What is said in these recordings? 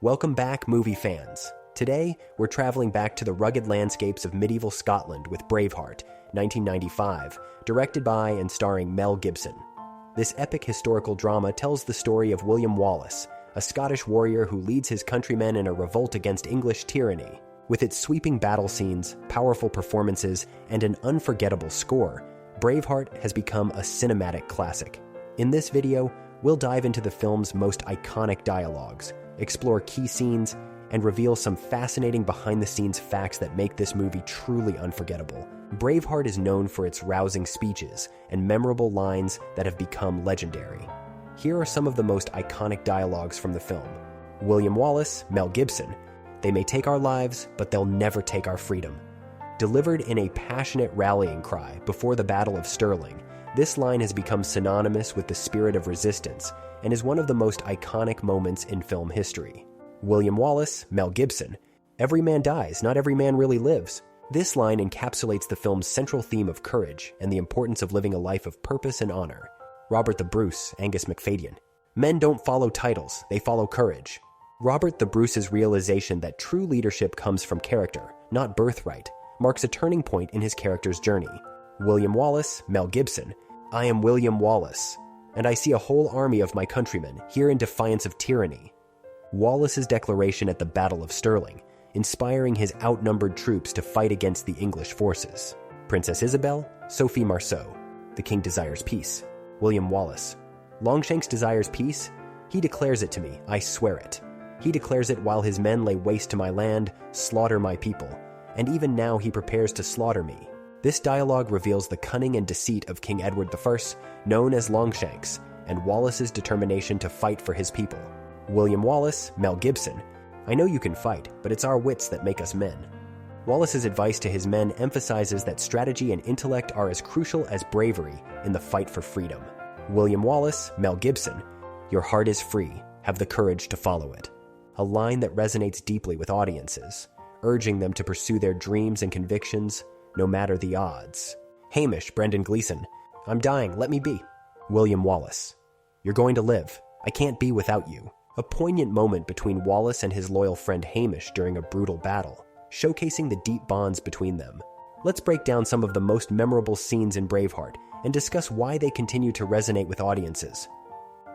Welcome back, movie fans. Today, we're traveling back to the rugged landscapes of medieval Scotland with Braveheart, 1995, directed by and starring Mel Gibson. This epic historical drama tells the story of William Wallace, a Scottish warrior who leads his countrymen in a revolt against English tyranny. With its sweeping battle scenes, powerful performances, and an unforgettable score, Braveheart has become a cinematic classic. In this video, we'll dive into the film's most iconic dialogues, explore key scenes, and reveal some fascinating behind-the-scenes facts that make this movie truly unforgettable. Braveheart is known for its rousing speeches and memorable lines that have become legendary. Here are some of the most iconic dialogues from the film. William Wallace, Mel Gibson, "They may take our lives, but they'll never take our freedom." Delivered in a passionate rallying cry before the Battle of Stirling, this line has become synonymous with the spirit of resistance and is one of the most iconic moments in film history. William Wallace, Mel Gibson, "Every man dies, not every man really lives." This line encapsulates the film's central theme of courage and the importance of living a life of purpose and honor. Robert the Bruce, Angus MacFadyen, "Men don't follow titles, they follow courage." Robert the Bruce's realization that true leadership comes from character, not birthright, marks a turning point in his character's journey. William Wallace, Mel Gibson, "I am William Wallace, and I see a whole army of my countrymen here in defiance of tyranny." Wallace's declaration at the Battle of Stirling, inspiring his outnumbered troops to fight against the English forces. Princess Isabel, Sophie Marceau, "The king desires peace." William Wallace, "Longshanks desires peace? He declares it to me, I swear it. He declares it while his men lay waste to my land, slaughter my people, and even now he prepares to slaughter me." This dialogue reveals the cunning and deceit of King Edward I, known as Longshanks, and Wallace's determination to fight for his people. William Wallace, Mel Gibson, "I know you can fight, but it's our wits that make us men." Wallace's advice to his men emphasizes that strategy and intellect are as crucial as bravery in the fight for freedom. William Wallace, Mel Gibson, "Your heart is free, have the courage to follow it." A line that resonates deeply with audiences, urging them to pursue their dreams and convictions, no matter the odds. Hamish, Brendan Gleeson, "I'm dying, let me be." William Wallace, "You're going to live. I can't be without you." A poignant moment between Wallace and his loyal friend Hamish during a brutal battle, showcasing the deep bonds between them. Let's break down some of the most memorable scenes in Braveheart and discuss why they continue to resonate with audiences.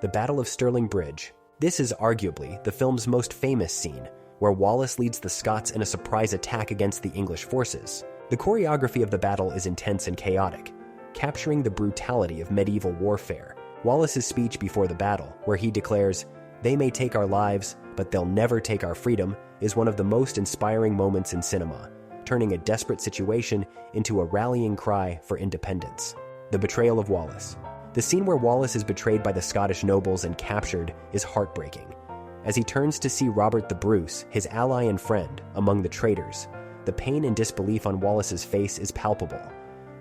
The Battle of Stirling Bridge. This is arguably the film's most famous scene, where Wallace leads the Scots in a surprise attack against the English forces. The choreography of the battle is intense and chaotic, capturing the brutality of medieval warfare. Wallace's speech before the battle, where he declares, "They may take our lives, but they'll never take our freedom," is one of the most inspiring moments in cinema, turning a desperate situation into a rallying cry for independence. The betrayal of Wallace. The scene where Wallace is betrayed by the Scottish nobles and captured is heartbreaking. As he turns to see Robert the Bruce, his ally and friend, among the traitors, the pain and disbelief on Wallace's face is palpable.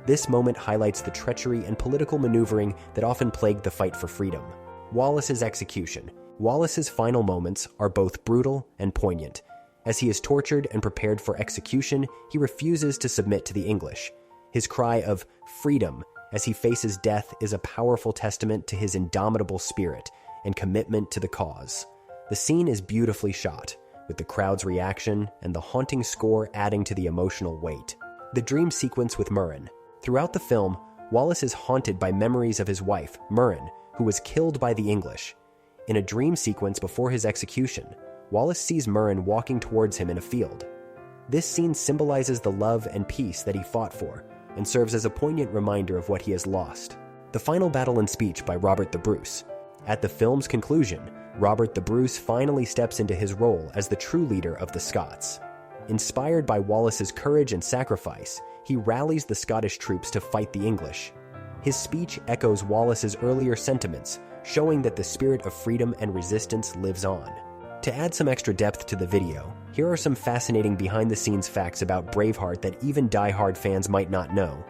This moment highlights the treachery and political maneuvering that often plagued the fight for freedom. Wallace's execution. Wallace's final moments are both brutal and poignant. As he is tortured and prepared for execution, he refuses to submit to the English. His cry of "freedom" as he faces death is a powerful testament to his indomitable spirit and commitment to the cause. The scene is beautifully shot, with the crowd's reaction and the haunting score adding to the emotional weight. The dream sequence with Murren. Throughout the film, Wallace is haunted by memories of his wife, Murren, who was killed by the English. In a dream sequence before his execution, Wallace sees Murren walking towards him in a field. This scene symbolizes the love and peace that he fought for, and serves as a poignant reminder of what he has lost. The final battle and speech by Robert the Bruce. At the film's conclusion, Robert the Bruce finally steps into his role as the true leader of the Scots. Inspired by Wallace's courage and sacrifice, he rallies the Scottish troops to fight the English. His speech echoes Wallace's earlier sentiments, showing that the spirit of freedom and resistance lives on. To add some extra depth to the video, here are some fascinating behind-the-scenes facts about Braveheart that even die-hard fans might not know.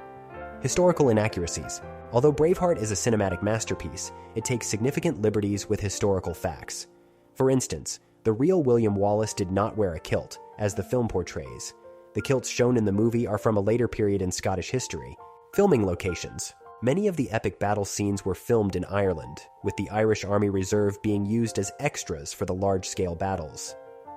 Historical inaccuracies. Although Braveheart is a cinematic masterpiece, it takes significant liberties with historical facts. For instance, the real William Wallace did not wear a kilt, as the film portrays. The kilts shown in the movie are from a later period in Scottish history. Filming locations. Many of the epic battle scenes were filmed in Ireland, with the Irish Army Reserve being used as extras for the large-scale battles.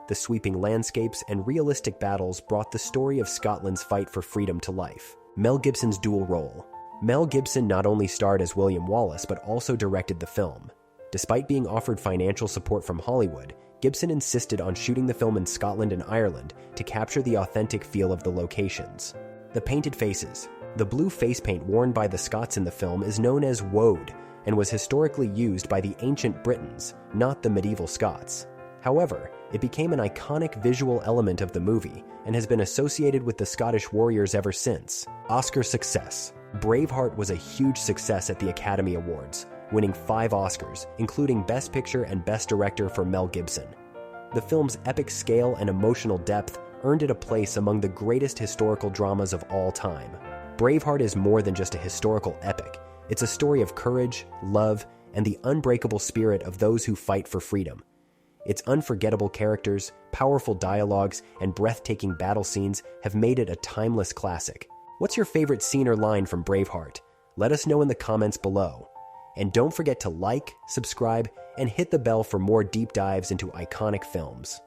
the sweeping landscapes, and realistic battles brought the story of Scotland's fight for freedom to life. Mel Gibson's dual role. Mel Gibson not only starred as William Wallace but also directed the film. Despite being offered financial support from Hollywood, Gibson insisted on shooting the film in Scotland and Ireland to capture the authentic feel of the locations. The painted faces. The blue face paint worn by the Scots in the film is known as woad and was historically used by the ancient Britons, not the medieval Scots. However, it became an iconic visual element of the movie and has been associated with the Scottish warriors ever since. Oscar success. Braveheart was a huge success at the Academy Awards, winning 5 Oscars, including Best Picture and Best Director for Mel Gibson. The film's epic scale and emotional depth earned it a place among the greatest historical dramas of all time. Braveheart is more than just a historical epic. It's a story of courage, love, and the unbreakable spirit of those who fight for freedom. Its unforgettable characters, powerful dialogues, and breathtaking battle scenes have made it a timeless classic. What's your favorite scene or line from Braveheart? Let us know in the comments below. And don't forget to like, subscribe, and hit the bell for more deep dives into iconic films.